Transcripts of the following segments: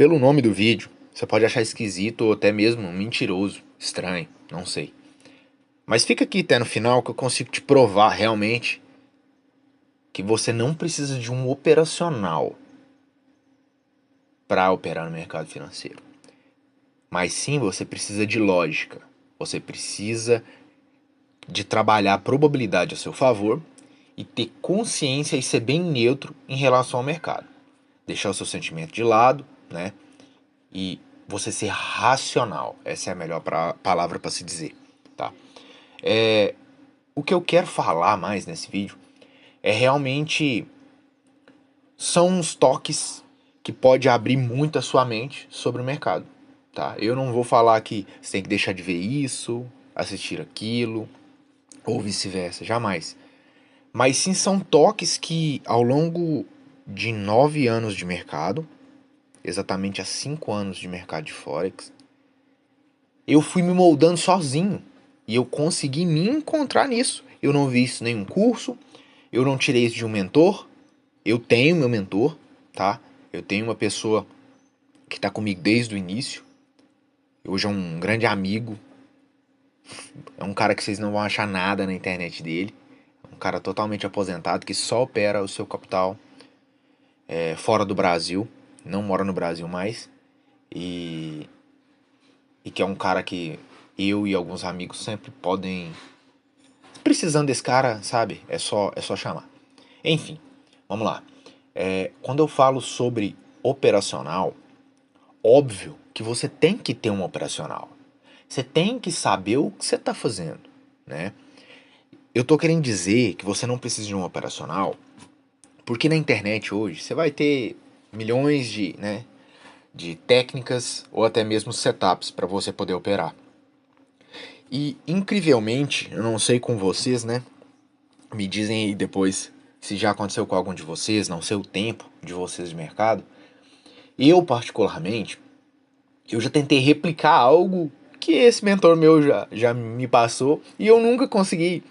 Pelo nome do vídeo, você pode achar esquisito ou até mesmo mentiroso, estranho, não sei. Mas fica aqui até no final que eu consigo te provar realmente que você não precisa de um operacional para operar no mercado financeiro. Mas sim, você precisa de lógica. Você precisa de trabalhar a probabilidade a seu favor e ter consciência e ser bem neutro em relação ao mercado. Deixar o seu sentimento de lado, né? E você ser racional. Essa é a melhor palavra para se dizer, tá? O que eu quero falar mais nesse vídeo é realmente são uns toques que pode abrir muito a sua mente sobre o mercado, tá? Eu não vou falar que você tem que deixar de ver isso, assistir aquilo ou vice-versa, jamais. Mas sim são toques que ao longo de 9 anos de mercado, exatamente há 5 anos de mercado de Forex, eu fui me moldando sozinho e eu consegui me encontrar nisso. Eu não vi isso em nenhum curso, eu não tirei isso de um mentor. Eu tenho meu mentor, tá? Eu tenho uma pessoa que está comigo desde o início. Hoje é um grande amigo. É um cara que vocês não vão achar nada na internet dele. É um cara totalmente aposentado que só opera o seu capital fora do Brasil. Não mora no Brasil mais. E, e que é um cara que eu e alguns amigos sempre podem. Precisando desse cara, sabe? É só chamar. Enfim, vamos lá. Quando eu falo sobre operacional, óbvio que você tem que ter um operacional. Você tem que saber o que você está fazendo, né? Eu tô querendo dizer que você não precisa de um operacional, porque na internet hoje você vai ter milhões de técnicas ou até mesmo setups para você poder operar. E incrivelmente, eu não sei com vocês, né? Me dizem aí depois se já aconteceu com algum de vocês, não sei o tempo de vocês de mercado. Eu particularmente, eu já tentei replicar algo que esse mentor meu já me passou e eu nunca consegui.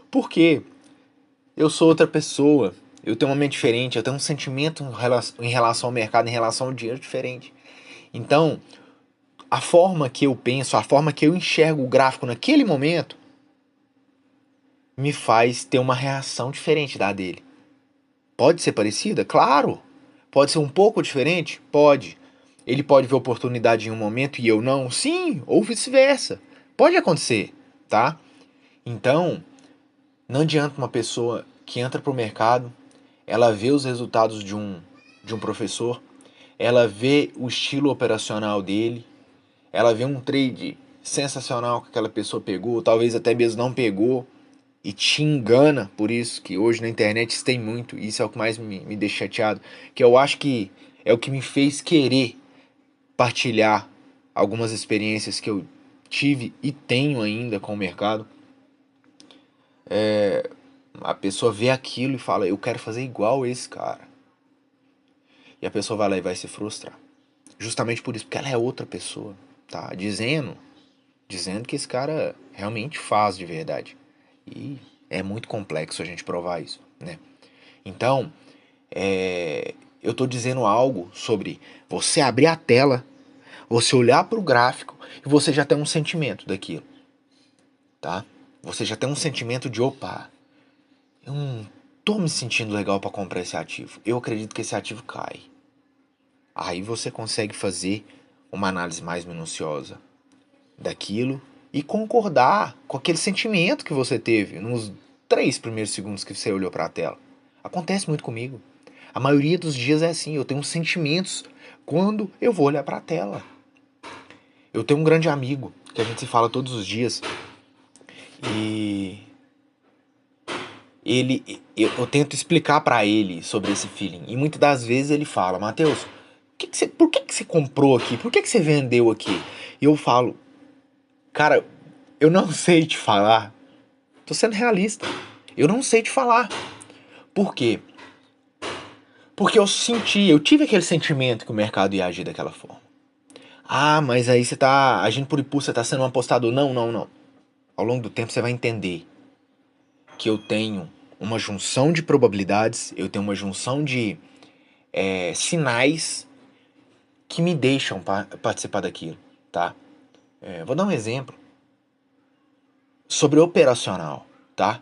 Por quê? Eu sou outra pessoa, eu tenho uma mente diferente, eu tenho um sentimento em relação ao mercado, em relação ao dinheiro diferente. Então, a forma que eu penso, a forma que eu enxergo o gráfico naquele momento, me faz ter uma reação diferente da dele. Pode ser parecida? Claro. Pode ser um pouco diferente? Pode. Ele pode ver oportunidade em um momento e eu não? Sim, ou vice-versa. Pode acontecer, tá? Então, não adianta uma pessoa que entra pro mercado, ela vê os resultados de um professor, ela vê o estilo operacional dele, ela vê um trade sensacional que aquela pessoa pegou, talvez até mesmo não pegou, e te engana. Por isso que hoje na internet isso tem muito, e isso é o que mais me deixa chateado, que eu acho que é o que me fez querer partilhar algumas experiências que eu tive e tenho ainda com o mercado. A pessoa vê aquilo e fala, eu quero fazer igual esse cara. E a pessoa vai lá e vai se frustrar. Justamente por isso, porque ela é outra pessoa, tá? Dizendo que esse cara realmente faz de verdade. E é muito complexo a gente provar isso, né? Então, eu tô dizendo algo sobre você abrir a tela, você olhar para o gráfico e você já tem um sentimento daquilo, tá? Você já tem um sentimento de, opa, eu não tô me sentindo legal para comprar esse ativo. Eu acredito que esse ativo cai. Aí você consegue fazer uma análise mais minuciosa daquilo e concordar com aquele sentimento que você teve nos 3 primeiros segundos que você olhou para a tela. Acontece muito comigo. A maioria dos dias é assim, eu tenho sentimentos quando eu vou olhar para a tela. Eu tenho um grande amigo que a gente se fala todos os dias e eu tento explicar para ele sobre esse feeling e muitas das vezes ele fala, Matheus, por que você comprou aqui? Por que você vendeu aqui? E eu falo, cara, eu não sei te falar. Tô sendo realista. Eu não sei te falar. Por quê? Porque eu tive aquele sentimento que o mercado ia agir daquela forma. Ah, mas aí você tá agindo por impulso, você tá sendo um apostador. Não, não, não. Ao longo do tempo você vai entender que eu tenho uma junção de probabilidades, eu tenho uma junção de sinais que me deixam participar daquilo, tá? Vou dar um exemplo sobre operacional, tá?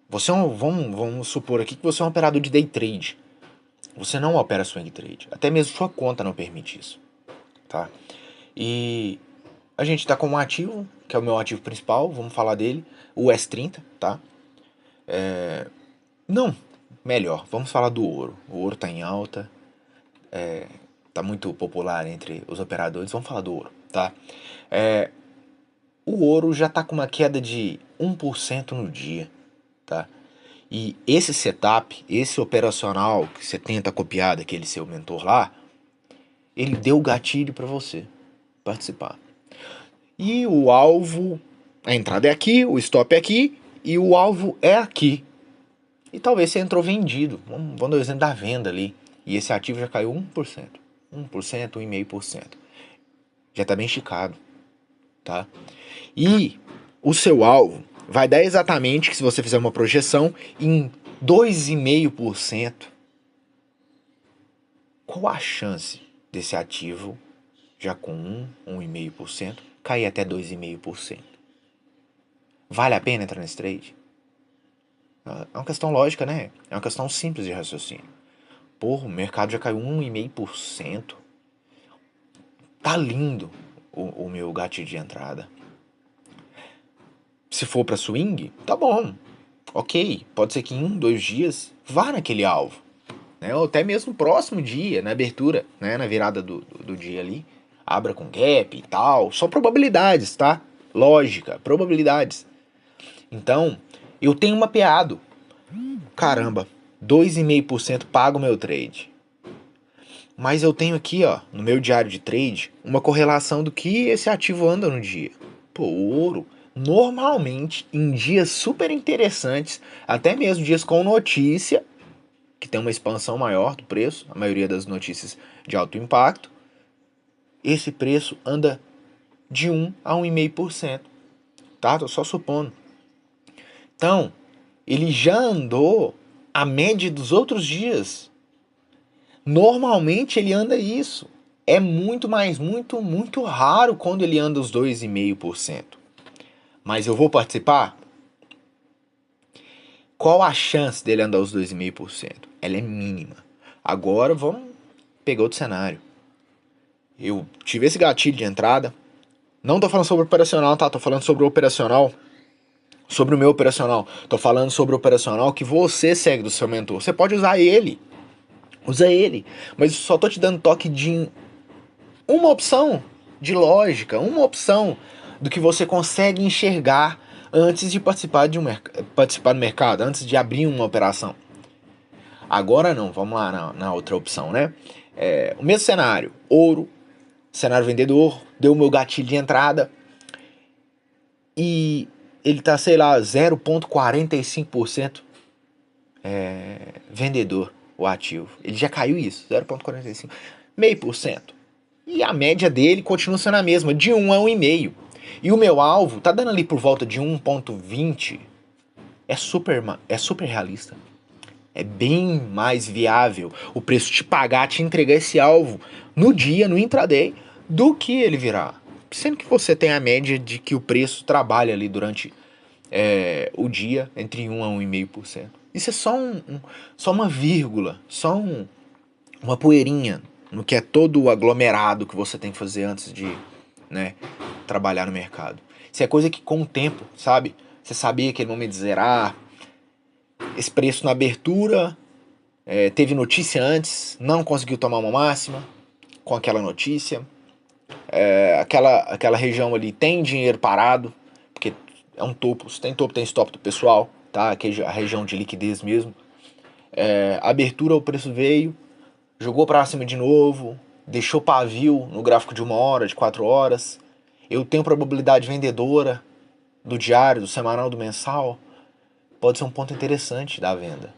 Vamos supor aqui que você é um operador de day trade. Você não opera swing trade. Até mesmo sua conta não permite isso, tá? E a gente tá com um ativo, que é o meu ativo principal, vamos falar dele, o S30, tá? Não, melhor, vamos falar do ouro. O ouro tá em alta, tá muito popular entre os operadores, vamos falar do ouro, tá? O ouro já tá com uma queda de 1% no dia, tá? E esse setup, esse operacional que você tenta copiar daquele seu mentor lá, ele deu o gatilho para você participar. E o alvo, a entrada é aqui, o stop é aqui e o alvo é aqui. E talvez você entrou vendido. Vamos dar o exemplo da venda ali. E esse ativo já caiu 1%. 1%, 1,5%. Já está bem esticado, tá? E o seu alvo vai dar exatamente, que se você fizer uma projeção, em 2,5%. Qual a chance desse ativo, já com 1,5%, cair até 2,5%? Vale a pena entrar nesse trade? É uma questão lógica, né? É uma questão simples de raciocínio. Porra, o mercado já caiu 1,5%. Tá lindo o meu gatilho de entrada. Se for para swing, tá bom. Ok, pode ser que em 2 dias vá naquele alvo. Né? Ou até mesmo no próximo dia, na abertura, né? Na virada do dia ali. Abra com gap e tal. Só probabilidades, tá? Lógica, probabilidades. Então, eu tenho mapeado. Caramba, 2,5% paga o meu trade. Mas eu tenho aqui, ó, no meu diário de trade, uma correlação do que esse ativo anda no dia. Pô, o ouro, normalmente, em dias super interessantes, até mesmo dias com notícia, que tem uma expansão maior do preço, a maioria das notícias de alto impacto, esse preço anda de 1 a 1,5%. Tá? Tô só supondo. Então, ele já andou a média dos outros dias. Normalmente ele anda isso. É muito raro quando ele anda os 2,5%. Mas eu vou participar? Qual a chance dele andar os 2,5%? Ela é mínima. Agora vamos pegar outro cenário. Eu tive esse gatilho de entrada. Não tô falando sobre o operacional, tá? Tô falando sobre o operacional. Sobre o meu operacional. Tô falando sobre o operacional que você segue do seu mentor. Você pode usar ele. Usa ele. Mas só tô te dando toque de uma opção de lógica, uma opção do que você consegue enxergar antes de participar participar do mercado, antes de abrir uma operação. Agora não, vamos lá na outra opção, né? O mesmo cenário, ouro, cenário vendedor, deu o meu gatilho de entrada e ele tá, sei lá, 0,45% vendedor, o ativo. Ele já caiu isso, 0,45%, 0,5%. E a média dele continua sendo a mesma, de 1 a 1,5. E o meu alvo tá dando ali por volta de 1,20. É super realista. É bem mais viável o preço te pagar, te entregar esse alvo no dia, no intraday, do que ele virar. Sendo que você tem a média de que o preço trabalha ali durante o dia entre 1 a 1,5%. Isso é só uma vírgula, uma poeirinha no que é todo o aglomerado que você tem que fazer antes de, né, trabalhar no mercado. Isso é coisa que com o tempo, sabe? Você sabia que ele não me dizer, esse preço na abertura, teve notícia antes, não conseguiu tomar uma máxima com aquela notícia. Aquela região ali tem dinheiro parado, porque é um topo, se tem topo tem stop do pessoal, tá? Aqui é a região de liquidez mesmo. Abertura, o preço veio, jogou pra cima de novo, deixou pavio no gráfico de 1 hora, de 4 horas. Eu tenho probabilidade vendedora do diário, do semanal, do mensal. Pode ser um ponto interessante da venda.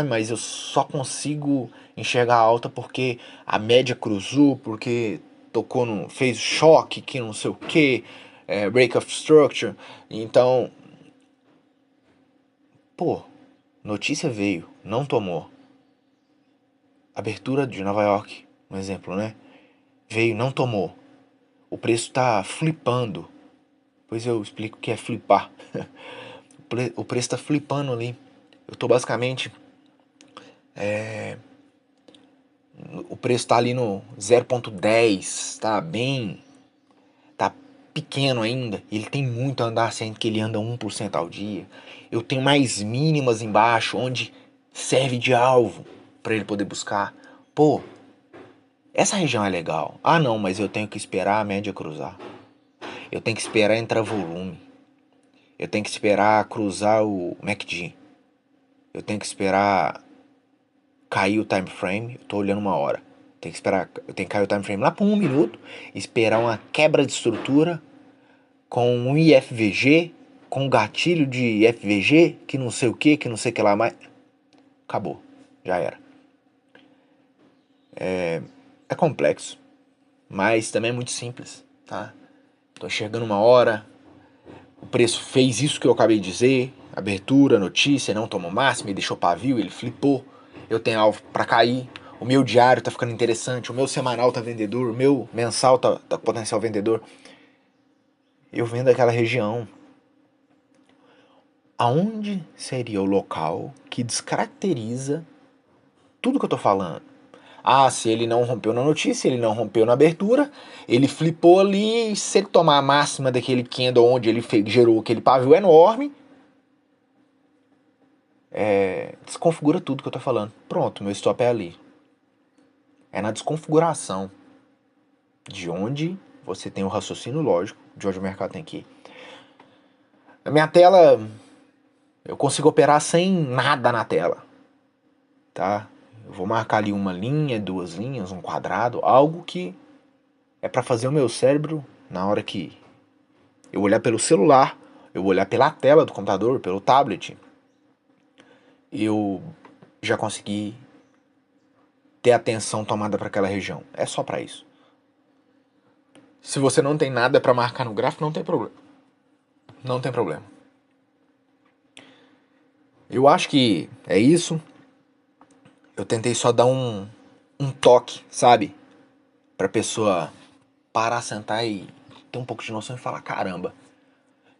Mas eu só consigo enxergar alta porque a média cruzou, porque tocou no, fez choque, que não sei o que, break of structure. Então, pô, notícia veio, não tomou. Abertura de Nova York, um exemplo, né? Veio, não tomou. O preço tá flipando. Pois eu explico o que é flipar. O preço tá flipando ali. Eu tô basicamente. O preço tá ali no 0,10. Tá bem. Tá pequeno ainda. Ele tem muito a andar, sendo que ele anda 1% ao dia. Eu tenho mais mínimas embaixo, onde serve de alvo para ele poder buscar. Pô, essa região é legal. Ah, não, mas eu tenho que esperar a média cruzar. Eu tenho que esperar entrar volume. Eu tenho que esperar cruzar o MACD. Eu tenho que esperar cair o time frame. Eu tô olhando uma hora. Tem que esperar, eu tenho que cair o time frame lá por 1 minuto, esperar uma quebra de estrutura com um IFVG, com um gatilho de IFVG, que não sei o que não sei o que lá mais. Acabou. Já era. É complexo, mas também é muito simples, tá? Tô enxergando uma hora, o preço fez isso que eu acabei de dizer, abertura, notícia, não tomou máximo, ele deixou pavio, ele flipou, eu tenho alvo para cair, o meu diário tá ficando interessante, o meu semanal tá vendedor, o meu mensal tá potencial vendedor. Eu vendo aquela região. Aonde seria o local que descaracteriza tudo que eu tô falando? Ah, se ele não rompeu na notícia, ele não rompeu na abertura, ele flipou ali, se ele tomar a máxima daquele candle onde ele gerou aquele pavio enorme, desconfigura tudo que eu tô falando. Pronto, meu stop é ali. É na desconfiguração de onde você tem o raciocínio lógico, de onde o mercado tem que ir. A minha tela, eu consigo operar sem nada na tela, tá? Eu vou marcar ali uma linha, 2 linhas, um quadrado, algo que é para fazer o meu cérebro, na hora que eu olhar pelo celular, eu olhar pela tela do computador, pelo tablet, eu já consegui ter atenção tomada para aquela região. É só para isso. Se você não tem nada para marcar no gráfico, não tem problema. Não tem problema. Eu acho que é isso. Eu tentei só dar um toque, sabe? Pra pessoa parar, sentar e ter um pouco de noção e falar: caramba,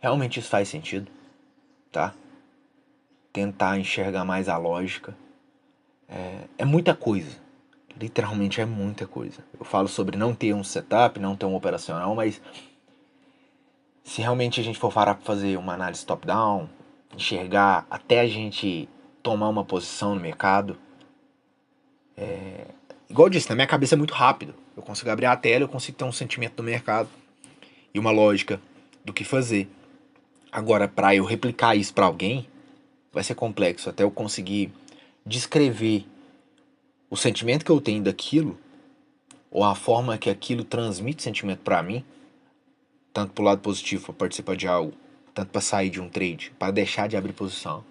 realmente isso faz sentido, tá? Tentar enxergar mais a lógica. É muita coisa. Literalmente é muita coisa. Eu falo sobre não ter um setup, não ter um operacional, mas se realmente a gente for parar para fazer uma análise top-down, enxergar até a gente tomar uma posição no mercado, igual eu disse, na minha cabeça é muito rápido. Eu consigo abrir a tela, eu consigo ter um sentimento do mercado e uma lógica do que fazer. Agora, para eu replicar isso para alguém, vai ser complexo até eu conseguir descrever o sentimento que eu tenho daquilo ou a forma que aquilo transmite sentimento para mim, tanto pro lado positivo para participar de algo, tanto para sair de um trade, para deixar de abrir posição,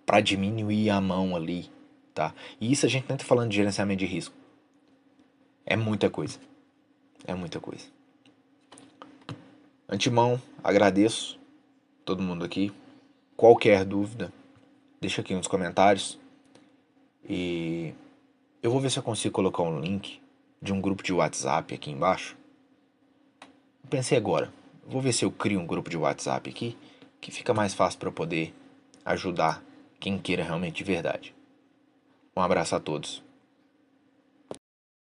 para diminuir a mão ali, tá? E isso a gente não tá falando de gerenciamento de risco. É muita coisa. É muita coisa. Antemão, agradeço todo mundo aqui. Qualquer dúvida, deixa aqui nos comentários. E eu vou ver se eu consigo colocar um link de um grupo de WhatsApp aqui embaixo. Pensei agora, vou ver se eu crio um grupo de WhatsApp aqui, que fica mais fácil para eu poder ajudar quem queira realmente de verdade. Um abraço a todos.